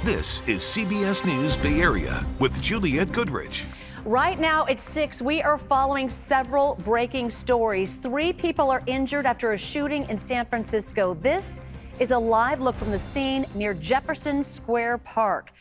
This is CBS News Bay Area with Juliette Goodrich. Right now it's 6. We are following several breaking stories. 3 people are injured after a shooting in San Francisco. This is a live look from the scene near Jefferson Square Park.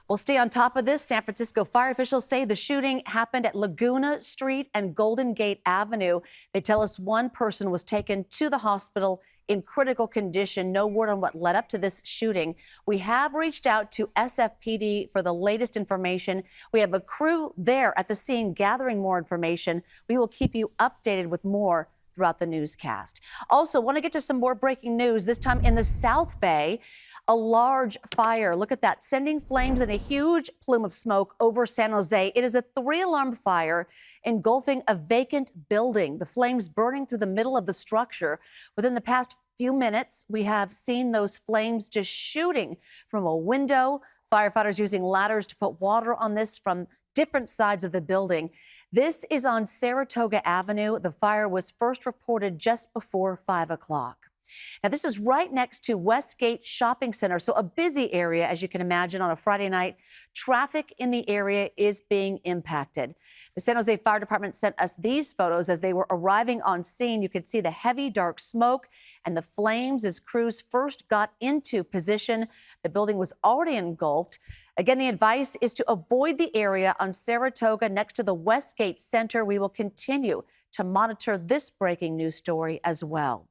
We'll stay on top of this. San Francisco fire officials say the shooting happened at Laguna Street and Golden Gate Avenue. They tell us one person was taken to the hospital in critical condition. No word on what led up to this shooting. We have reached out to SFPD for the latest information. We have a crew there at the scene gathering more information. We will keep you updated with more throughout the newscast. Also, want to get to some more breaking news, this time in the South Bay. A large fire, look at that, sending flames and a huge plume of smoke over San Jose. It is a 3-alarm fire engulfing a vacant building. The flames burning through the middle of the structure. Within the past few minutes, we have seen those flames just shooting from a window. Firefighters using ladders to put water on this from different sides of the building. This is on Saratoga Avenue. The fire was first reported just before 5 o'clock. Now, this is right next to Westgate Shopping Center, so a busy area, as you can imagine, on a Friday night. Traffic in the area is being impacted. The San Jose Fire Department sent us these photos as they were arriving on scene. You could see the heavy, dark smoke and the flames as crews first got into position. The building was already engulfed. Again, the advice is to avoid the area on Saratoga next to the Westgate Center. We will continue to monitor this breaking news story as well.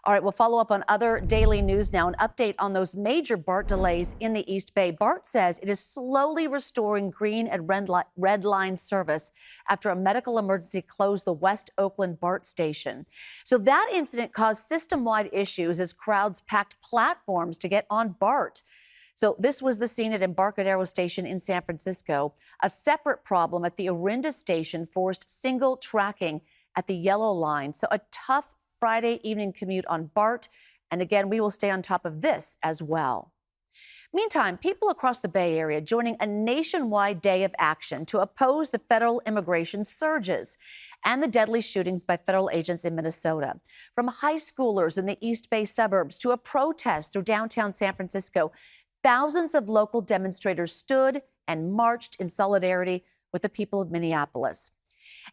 All right, we'll follow up on other daily news now. An update on those major BART delays in the East Bay. BART says it is slowly restoring green and red line service after a medical emergency closed the West Oakland BART station. So that incident caused system-wide issues as crowds packed platforms to get on BART. So this was the scene at Embarcadero Station in San Francisco. A separate problem at the Orinda station forced single tracking at the yellow line. So a tough Friday evening commute on BART. And again, we will stay on top of this as well. Meantime, people across the Bay Area joining a nationwide day of action to oppose the federal immigration surges and the deadly shootings by federal agents in Minnesota. From high schoolers in the East Bay suburbs to a protest through downtown San Francisco, thousands of local demonstrators stood and marched in solidarity with the people of Minneapolis.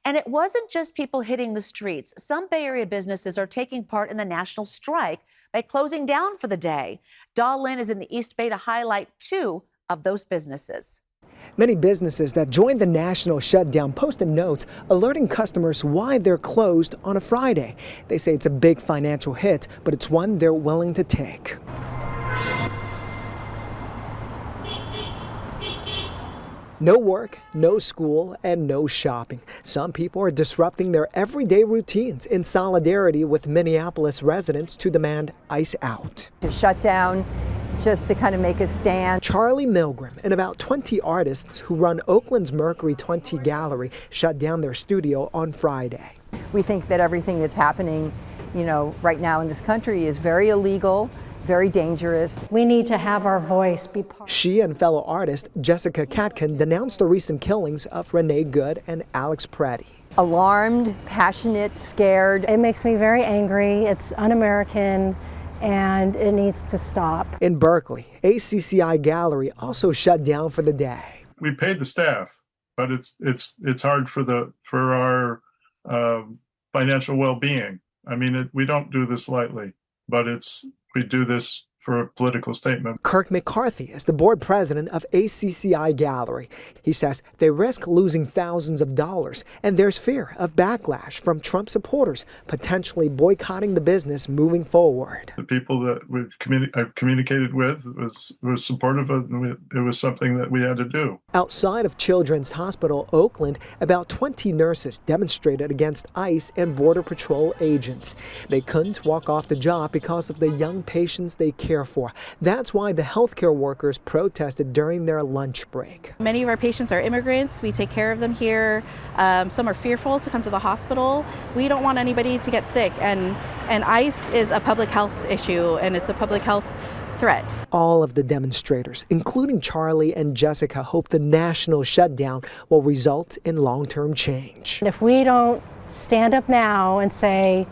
And it wasn't just people hitting the streets. Some Bay Area businesses are taking part in the national strike by closing down for the day. Da Lin is in the East Bay to highlight 2 of those businesses. Many businesses that joined the national shutdown posted notes alerting customers why they're closed on a Friday. They say it's a big financial hit, but it's one they're willing to take. No work, no school, and no shopping. Some people are disrupting their everyday routines in solidarity with Minneapolis residents to demand ICE out. To shut down just to kind of make a stand. Charlie Milgram and about 20 artists who run Oakland's Mercury 20 Gallery shut down their studio on Friday. We think that everything that's happening, right now in this country is very illegal, very dangerous. We need to have our voice be part. She and fellow artist Jessica Katkin denounced the recent killings of Renee Good and Alex Preddy. Alarmed, passionate, scared. It makes me very angry. It's un-American and it needs to stop. In Berkeley, ACCI Gallery also shut down for the day. We paid the staff, but it's hard for our financial well-being. I mean, we don't do this lightly, but we do this for a political statement. Kirk McCarthy is the board president of ACCI Gallery. He says they risk losing thousands of dollars, and there's fear of backlash from Trump supporters potentially boycotting the business moving forward. The people that I've communicated with was supportive of it. It was something that we had to do. Outside of Children's Hospital Oakland, about 20 nurses demonstrated against ICE and Border Patrol agents. They couldn't walk off the job because of the young patients they care for. That's why the healthcare workers protested during their lunch break. Many of our patients are immigrants. We take care of them here. Some are fearful to come to the hospital. We don't want anybody to get sick, and ICE is a public health issue, and it's a public health threat. All of the demonstrators, including Charlie and Jessica, hope the national shutdown will result in long-term change. If we don't stand up now and say,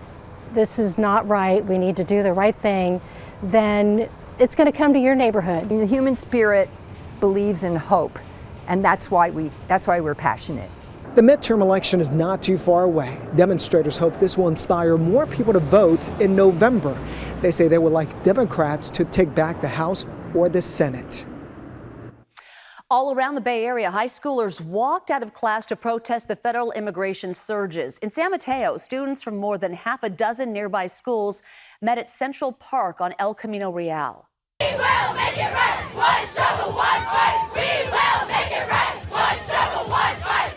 this is not right, we need to do the right thing, then it's going to come to your neighborhood. The human spirit believes in hope, and that's why we're passionate. The midterm election is not too far away. Demonstrators hope this will inspire more people to vote in November. They say they would like Democrats to take back the House or the Senate. All around the Bay Area, high schoolers walked out of class to protest the federal immigration surges. In San Mateo, students from more than half a dozen nearby schools met at Central Park on El Camino Real. We will make it right. One struggle, one fight. We will make it right. One struggle, one fight.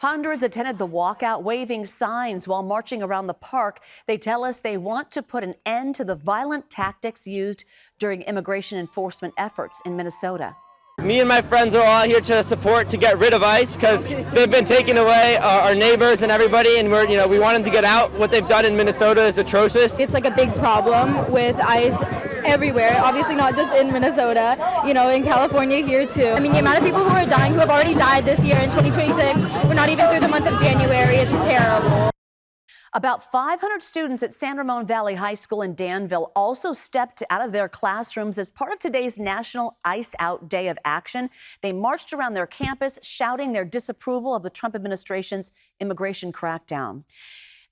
Hundreds attended the walkout, waving signs while marching around the park. They tell us they want to put an end to the violent tactics used during immigration enforcement efforts in Minnesota. Me and my friends are all here to support to get rid of ICE because they've been taking away our neighbors and everybody, and we want them to get out. What they've done in Minnesota is atrocious. It's like a big problem with ICE everywhere, obviously not just in Minnesota, in California here too. I mean, the amount of people who are dying, who have already died this year in 2026, we're not even through the month of January. It's terrible. About 500 students at San Ramon Valley High School in Danville also stepped out of their classrooms as part of today's National Ice Out Day of Action. They marched around their campus, shouting their disapproval of the Trump administration's immigration crackdown.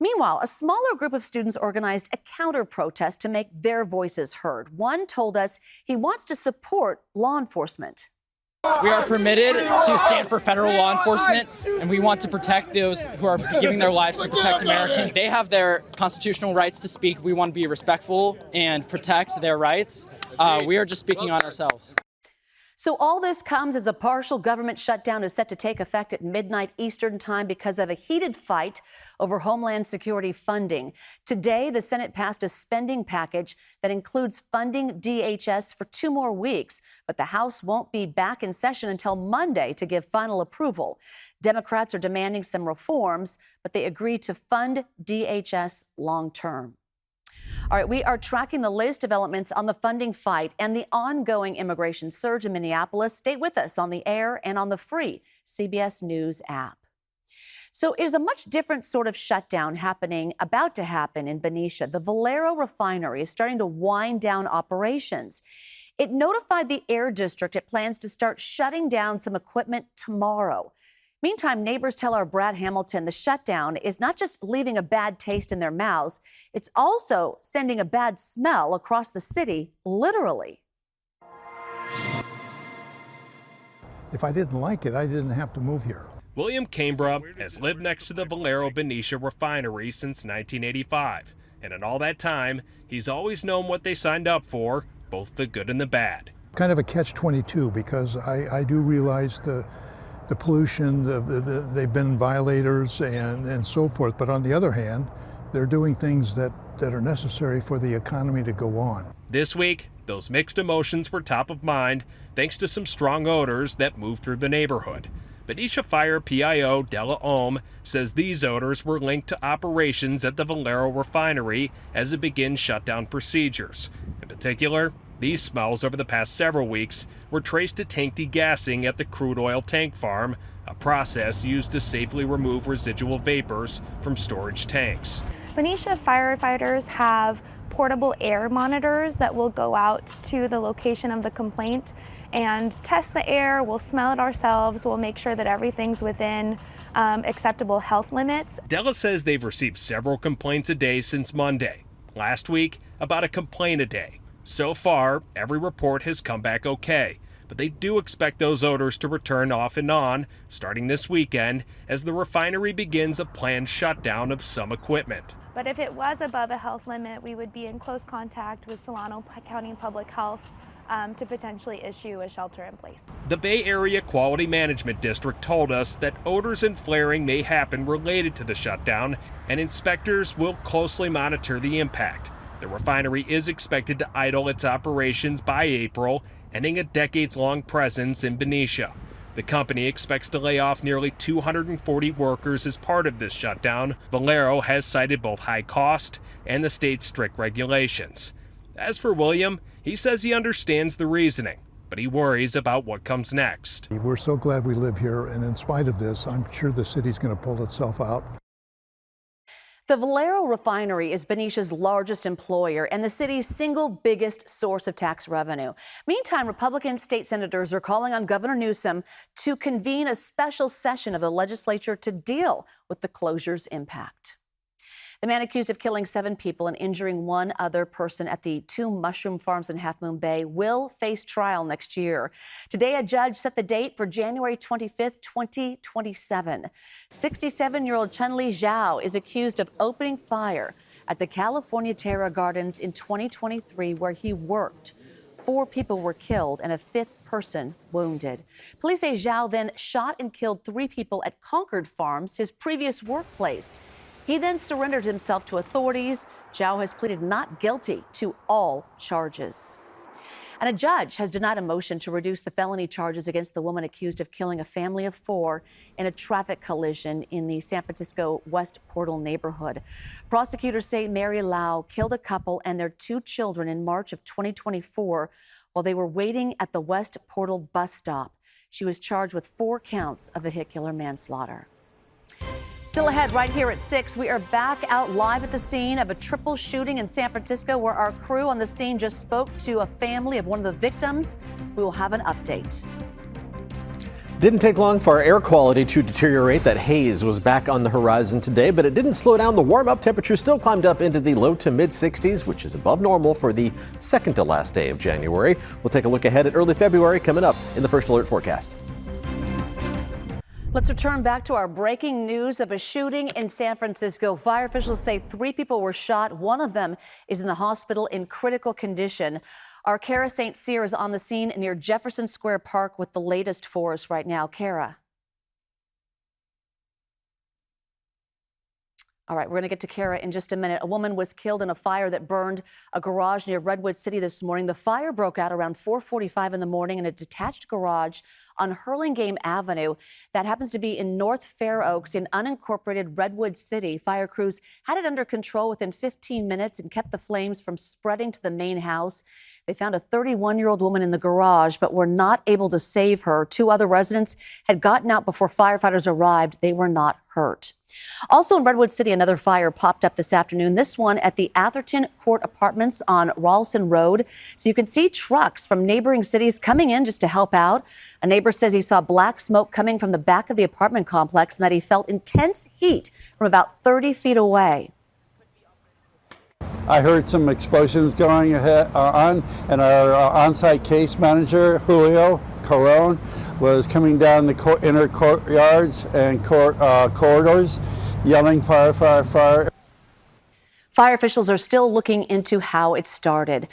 Meanwhile, a smaller group of students organized a counter-protest to make their voices heard. One told us he wants to support law enforcement. We are permitted to stand for federal law enforcement, and we want to protect those who are giving their lives to protect Americans. They have their constitutional rights to speak. We want to be respectful and protect their rights. We are just speaking on ourselves. So all this comes as a partial government shutdown is set to take effect at midnight Eastern time because of a heated fight over Homeland Security funding. Today, the Senate passed a spending package that includes funding DHS for 2 more weeks, but the House won't be back in session until Monday to give final approval. Democrats are demanding some reforms, but they agree to fund DHS long term. All right, we are tracking the latest developments on the funding fight and the ongoing immigration surge in Minneapolis. Stay with us on the air and on the free CBS News app. So it is a much different sort of shutdown about to happen in Benicia. The Valero Refinery is starting to wind down operations. It notified the Air District it plans to start shutting down some equipment tomorrow. Meantime, neighbors tell our Brad Hamilton the shutdown is not just leaving a bad taste in their mouths, it's also sending a bad smell across the city, literally. If I didn't like it, I didn't have to move here. William Cambra has lived next to the Valero Benicia Refinery since 1985. And in all that time, he's always known what they signed up for, both the good and the bad. Kind of a catch-22 because I do realize the pollution, they've been violators and so forth. But on the other hand, they're doing things that are necessary for the economy to go on. This week, those mixed emotions were top of mind thanks to some strong odors that moved through the neighborhood. Benicia Fire PIO Della Ohm says these odors were linked to operations at the Valero Refinery as it begins shutdown procedures. In particular, these smells over the past several weeks were traced to tank degassing at the crude oil tank farm, a process used to safely remove residual vapors from storage tanks. Benicia firefighters have portable air monitors that will go out to the location of the complaint and test the air. We'll smell it ourselves. We'll make sure that everything's within acceptable health limits. Della says they've received several complaints a day since Monday. Last week, about a complaint a day. So far, every report has come back okay, but they do expect those odors to return off and on starting this weekend as the refinery begins a planned shutdown of some equipment. But if it was above a health limit, we would be in close contact with Solano County Public Health to potentially issue a shelter in place. The Bay Area Quality Management District told us that odors and flaring may happen related to the shutdown, and inspectors will closely monitor the impact. The refinery is expected to idle its operations by April, ending a decades-long presence in Benicia. The company expects to lay off nearly 240 workers as part of this shutdown. Valero has cited both high cost and the state's strict regulations. As for William, he says he understands the reasoning, but he worries about what comes next. We're so glad we live here, and in spite of this, I'm sure the city's going to pull itself out. The Valero Refinery is Benicia's largest employer and the city's single biggest source of tax revenue. Meantime, Republican state senators are calling on Governor Newsom to convene a special session of the legislature to deal with the closure's impact. The man accused of killing 7 people and injuring 1 other person at the 2 mushroom farms in Half Moon Bay will face trial next year. Today, a judge set the date for January 25th, 2027. 67-year-old Chun-Li Zhao is accused of opening fire at the California Terra Gardens in 2023, where he worked. 4 people were killed and a 5th person wounded. Police say Zhao then shot and killed 3 people at Concord Farms, his previous workplace. He then surrendered himself to authorities. Zhao has pleaded not guilty to all charges. And a judge has denied a motion to reduce the felony charges against the woman accused of killing a family of 4 in a traffic collision in the San Francisco West Portal neighborhood. Prosecutors say Mary Lau killed a couple and their 2 children in March of 2024 while they were waiting at the West Portal bus stop. She was charged with 4 counts of vehicular manslaughter. Still ahead right here at 6, we are back out live at the scene of a triple shooting in San Francisco where our crew on the scene just spoke to a family of one of the victims. We will have an update. Didn't take long for our air quality to deteriorate. That haze was back on the horizon today, but it didn't slow down. The warm-up temperature still climbed up into the low to mid-60s, which is above normal for the second to last day of January. We'll take a look ahead at early February coming up in the First Alert forecast. Let's return back to our breaking news of a shooting in San Francisco. Fire officials say 3 people were shot. 1 of them is in the hospital in critical condition. Our Kara St. Cyr is on the scene near Jefferson Square Park with the latest for us right now. Kara. All right, we're going to get to Kara in just a minute. A woman was killed in a fire that burned a garage near Redwood City this morning. The fire broke out around 4:45 in the morning in a detached garage on Hurlingham Avenue. That happens to be in North Fair Oaks in unincorporated Redwood City. Fire crews had it under control within 15 minutes and kept the flames from spreading to the main house. They found a 31-year-old woman in the garage, but were not able to save her. 2 other residents had gotten out before firefighters arrived. They were not hurt. Also in Redwood City, another fire popped up this afternoon, this one at the Atherton Court Apartments on Ralston Road. So you can see trucks from neighboring cities coming in just to help out. A neighbor says he saw black smoke coming from the back of the apartment complex and that he felt intense heat from about 30 feet away. I heard some explosions going on, and our on-site case manager, Julio Caron, was coming down the inner courtyards and corridors, yelling, "Fire, fire, fire." Fire officials are still looking into how it started.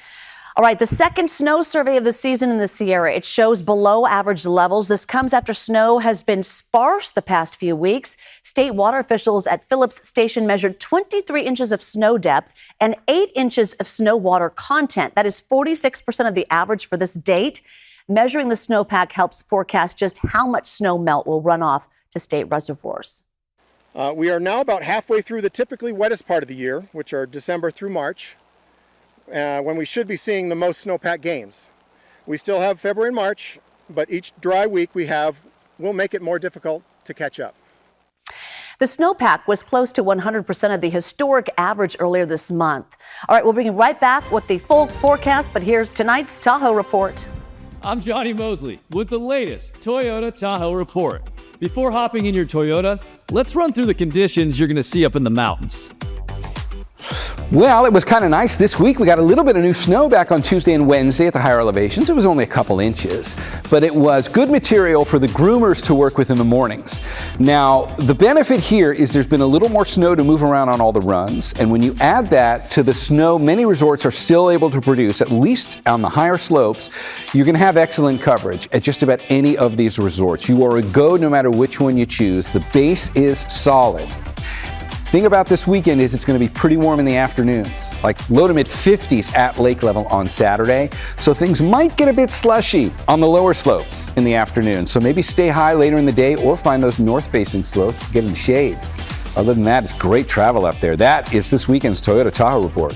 All right, the second snow survey of the season in the Sierra. It shows below average levels. This comes after snow has been sparse the past few weeks. State water officials at Phillips Station measured 23 inches of snow depth and 8 inches of snow water content. That is 46% of the average for this date. Measuring the snowpack helps forecast just how much snow melt will run off to state reservoirs. We are now about halfway through the typically wettest part of the year, which are December through March. When we should be seeing the most snowpack gains. We still have February and March, but each dry week we have will make it more difficult to catch up. The snowpack was close to 100% of the historic average earlier this month. All right, we'll bring you right back with the full forecast, but here's tonight's Tahoe Report. I'm Johnny Mosley with the latest Toyota Tahoe Report. Before hopping in your Toyota, let's run through the conditions you're going to see up in the mountains. Well, it was kind of nice this week. We got a little bit of new snow back on Tuesday and Wednesday at the higher elevations. It was only a couple inches, but it was good material for the groomers to work with in the mornings. Now, the benefit here is there's been a little more snow to move around on all the runs, and when you add that to the snow many resorts are still able to produce, at least on the higher slopes, you're going to have excellent coverage at just about any of these resorts. You are a go no matter which one you choose. The base is solid. Thing about this weekend is it's going to be pretty warm in the afternoons, like low to mid 50s at lake level on Saturday. So things might get a bit slushy on the lower slopes in the afternoon. So maybe stay high later in the day or find those north-facing slopes to get in the shade. Other than that, it's great travel up there. That is this weekend's Toyota Tahoe Report.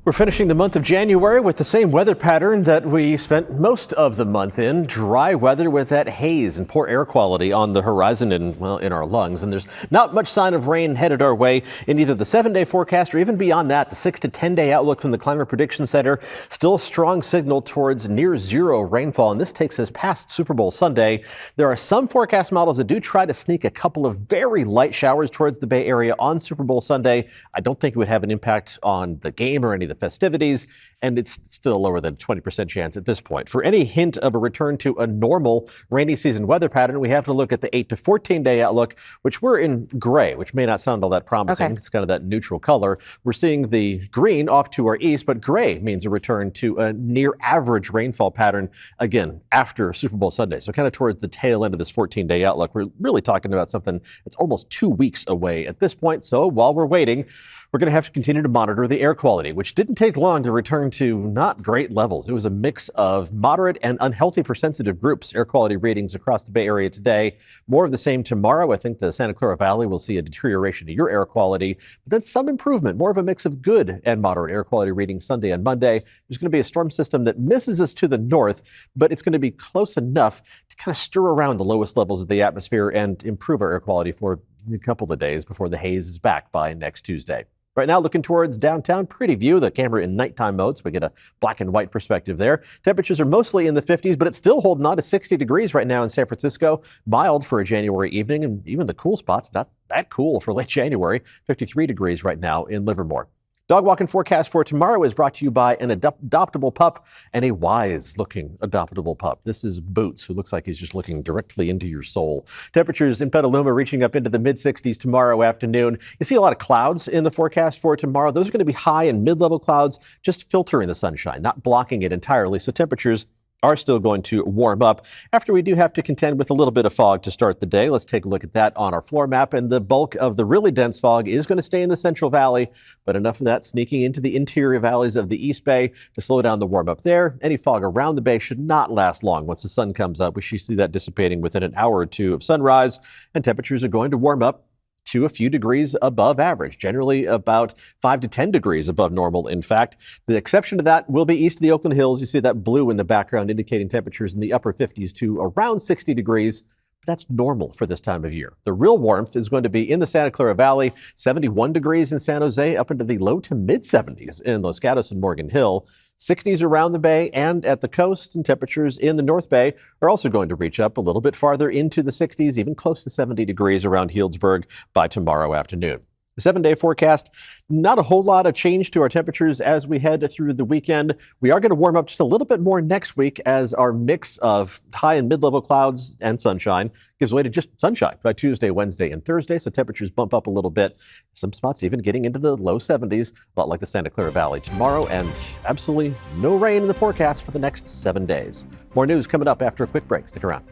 We're finishing the month of January with the same weather pattern that we spent most of the month in. Dry weather with that haze and poor air quality on the horizon and, well, in our lungs. And there's not much sign of rain headed our way in either the 7-day forecast or even beyond that. The 6 to 10-day outlook from the Climate Prediction Center, still a strong signal towards near zero rainfall. And this takes us past Super Bowl Sunday. There are some forecast models that do try to sneak a couple of very light showers towards the Bay Area on Super Bowl Sunday. I don't think it would have an impact on the game or any of the festivities, and it's still lower than 20% chance at this point. For any hint of a return to a normal rainy season weather pattern, we have to look at the 8 to 14-day outlook, which we're in gray, which may not sound all that promising. Okay. It's kind of that neutral color. We're seeing the green off to our east, but gray means a return to a near average rainfall pattern, again, after Super Bowl Sunday. So kind of towards the tail end of this 14-day outlook, we're really talking about something that's almost 2 weeks away at this point. So while we're waiting, we're going to have to continue to monitor the air quality, which didn't take long to return to not great levels. It was a mix of moderate and unhealthy for sensitive groups. Air quality readings across the Bay Area today. More of the same tomorrow. I think the Santa Clara Valley will see a deterioration of your air quality, but then some improvement. More of a mix of good and moderate air quality readings Sunday and Monday. There's going to be a storm system that misses us to the north, but it's going to be close enough to kind of stir around the lowest levels of the atmosphere and improve our air quality for a couple of days before the haze is back by next Tuesday. Right now, looking towards downtown, pretty view. The camera in nighttime mode, so we get a black and white perspective there. Temperatures are mostly in the 50s, but it's still holding on to 60 degrees right now in San Francisco. Mild for a January evening, and even the cool spots, not that cool for late January. 53 degrees right now in Livermore. Dog walking forecast for tomorrow is brought to you by an adoptable pup and a wise-looking adoptable pup. This is Boots, who looks like he's just looking directly into your soul. Temperatures in Petaluma reaching up into the mid-60s tomorrow afternoon. You see a lot of clouds in the forecast for tomorrow. Those are going to be high and mid-level clouds, just filtering the sunshine, not blocking it entirely. So temperatures are still going to warm up after we do have to contend with a little bit of fog to start the day. Let's take a look at that on our floor map. And the bulk of the really dense fog is going to stay in the Central Valley, but enough of that sneaking into the interior valleys of the East Bay to slow down the warm up there. Any fog around the bay should not last long. Once the sun comes up, we should see that dissipating within an hour or two of sunrise, and temperatures are going to warm up to a few degrees above average, generally about 5 to 10 degrees above normal. In fact, the exception to that will be east of the Oakland Hills. You see that blue in the background indicating temperatures in the upper 50s to around 60 degrees. But that's normal for this time of year. The real warmth is going to be in the Santa Clara Valley, 71 degrees in San Jose, up into the low to mid 70s in Los Gatos and Morgan Hill. 60s around the bay and at the coast, and temperatures in the North Bay are also going to reach up a little bit farther into the 60s, even close to 70 degrees around Healdsburg by tomorrow afternoon. The 7-day forecast, not a whole lot of change to our temperatures as we head through the weekend. We are going to warm up just a little bit more next week as our mix of high and mid-level clouds and sunshine gives way to just sunshine by Tuesday, Wednesday, and Thursday. So temperatures bump up a little bit. Some spots even getting into the low 70s, a lot like the Santa Clara Valley tomorrow, and absolutely no rain in the forecast for the next 7 days. More news coming up after a quick break. Stick around.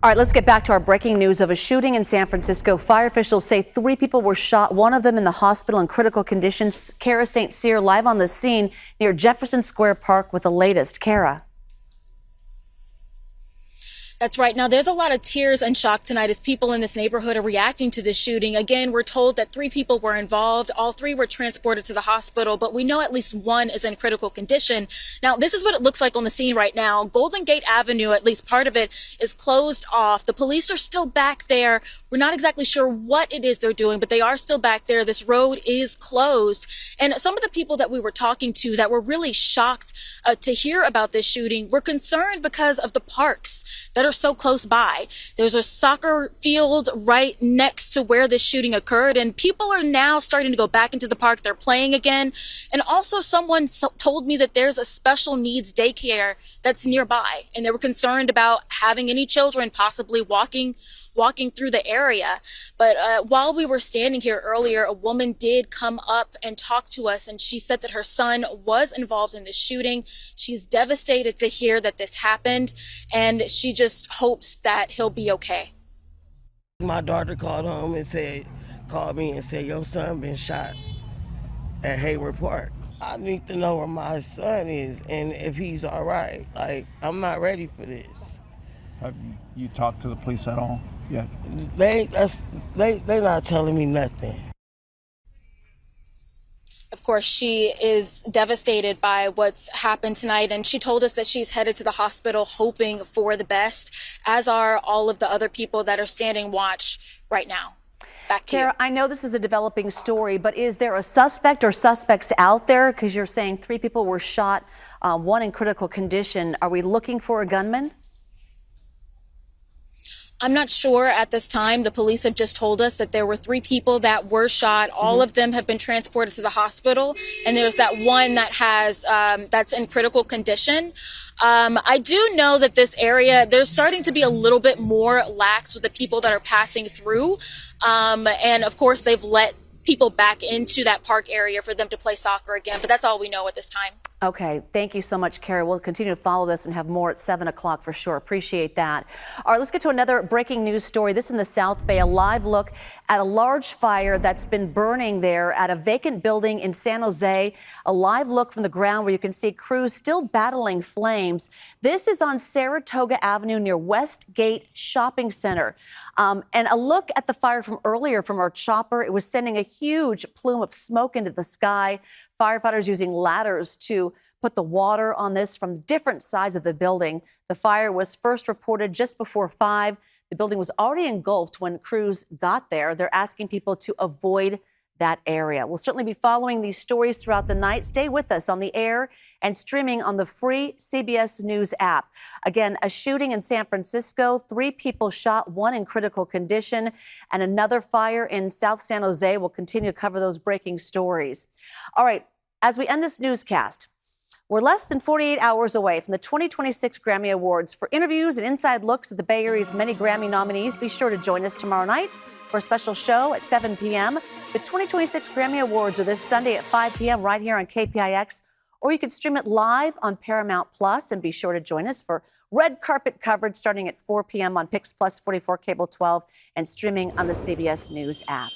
All right, let's get back to our breaking news of a shooting in San Francisco. Fire officials say 3 people were shot, one of them in the hospital in critical conditions. Kara St. Cyr live on the scene near Jefferson Square Park with the latest. Kara. That's right. Now, there's a lot of tears and shock tonight as people in this neighborhood are reacting to this shooting. Again, we're told that 3 people were involved. All 3 were transported to the hospital, but we know at least 1 is in critical condition. Now, this is what it looks like on the scene right now. Golden Gate Avenue, at least part of it, is closed off. The police are still back there. We're not exactly sure what it is they're doing, but they are still back there. This road is closed. And some of the people that we were talking to that were really shocked to hear about this shooting were concerned because of the parks that are so close by. There's a soccer field right next to where this shooting occurred, and people are now starting to go back into the park. They're playing again. And also someone told me that there's a special needs daycare that's nearby, and they were concerned about having any children possibly walking through the area. But while we were standing here earlier, a woman did come up and talk to us, and she said that her son was involved in the shooting. She's devastated to hear that this happened, and she just hopes that he'll be okay. My daughter called me and said, your son been shot at Hayward Park. I need to know where my son is and if he's all right. Like, I'm not ready for this. Have you talked to the police at all yet? They not telling me nothing. Of course, she is devastated by what's happened tonight. And she told us that she's headed to the hospital hoping for the best, as are all of the other people that are standing watch right now. Back to Tara, you. I know this is a developing story, but is there a suspect or suspects out there? Because you're saying 3 people were shot, 1 in critical condition. Are we looking for a gunman? I'm not sure at this time. The police have just told us that there were 3 people that were shot. All of them have been transported to the hospital, and there's that one that has that's in critical condition. I do know that this area, there's starting to be a little bit more lax with the people that are passing through, and of course they've let people back into that park area for them to play soccer again, but that's all we know at this time. Okay, thank you so much, Kara. We'll continue to follow this and have more at 7 o'clock for sure. Appreciate that. All right, let's get to another breaking news story. This in the South Bay, a live look at a large fire that's been burning there at a vacant building in San Jose. A live look from the ground where you can see crews still battling flames. This is on Saratoga Avenue near Westgate Shopping Center. And a look at the fire from earlier from our chopper. It was sending a huge plume of smoke into the sky. Firefighters using ladders to put the water on this from different sides of the building. The fire was first reported just before 5. The building was already engulfed when crews got there. They're asking people to avoid that area. We'll certainly be following these stories throughout the night. Stay with us on the air and streaming on the free CBS News app. Again, a shooting in San Francisco, 3 people shot, 1 in critical condition, and another fire in South San Jose. We'll continue to cover those breaking stories. All right, as we end this newscast, we're less than 48 hours away from the 2026 Grammy Awards. For interviews and inside looks at the Bay Area's many Grammy nominees, be sure to join us tomorrow night for a special show at 7 p.m. The 2026 Grammy Awards are this Sunday at 5 p.m. right here on KPIX, or you can stream it live on Paramount Plus, and be sure to join us for red carpet coverage starting at 4 p.m. on PIX Plus 44 Cable 12 and streaming on the CBS News app.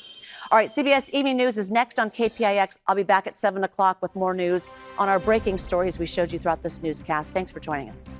All right, CBS Evening News is next on KPIX. I'll be back at 7 o'clock with more news on our breaking stories we showed you throughout this newscast. Thanks for joining us.